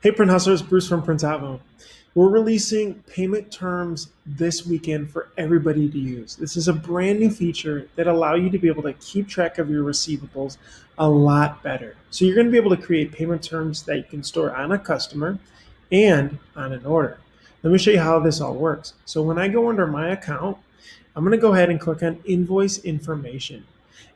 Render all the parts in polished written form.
Hey, Print Hustlers, Bruce from Printavo. We're releasing payment terms this weekend for everybody to use. This is a brand new feature that allow you to be able to keep track of your receivables a lot better. So you're going to be able to create payment terms that you can store on a customer and on an order. Let me show you how this all works. So when I go under my account, I'm going to go ahead and click on invoice information.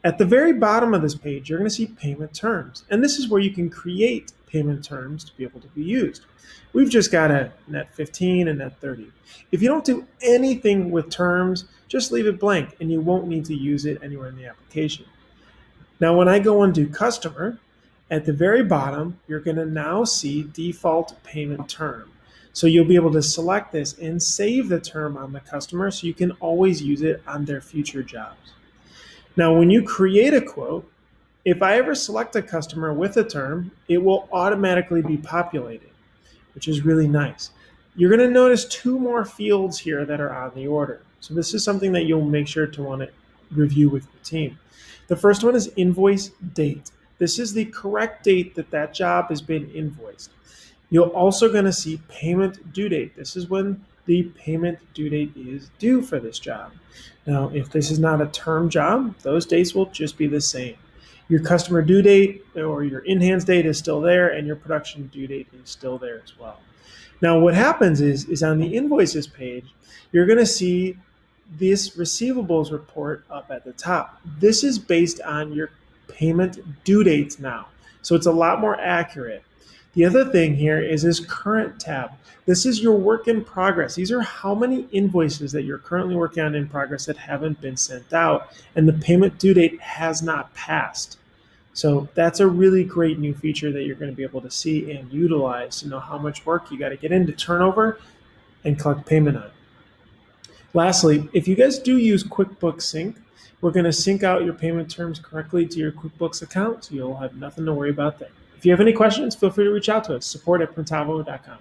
At the very bottom of this page, you're going to see payment terms. And this is where you can create payment terms to be able to be used. We've just got a net 15 and net 30. If you don't do anything with terms, just leave it blank and you won't need to use it anywhere in the application. Now, when I go undo customer, at the very bottom, you're going to now see default payment term. So you'll be able to select this and save the term on the customer so you can always use it on their future jobs. Now, when you create a quote, if I ever select a customer with a term, it will automatically be populated, which is really nice. You're going to notice two more fields here that are on the order. So this is something that you'll make sure to want to review with your team. The first one is invoice date. This is the correct date that that job has been invoiced. You're also going to see payment due date. This is when the payment due date is due for this job. Now, if this is not a term job, those dates will just be the same. Your customer due date or your in-hands date is still there, and your production due date is still there as well. Now, what happens is on the invoices page, you're going to see this receivables report up at the top. This is based on your payment due dates now. So it's a lot more accurate. The other thing here is this current tab. This is your work in progress. These are how many invoices that you're currently working on in progress that haven't been sent out, and the payment due date has not passed. So that's a really great new feature that you're going to be able to see and utilize to know how much work you got to get into turnover and collect payment on. Lastly, if you guys do use QuickBooks Sync, we're going to sync out your payment terms correctly to your QuickBooks account, so you'll have nothing to worry about there. If you have any questions, feel free to reach out to us, support@printavo.com.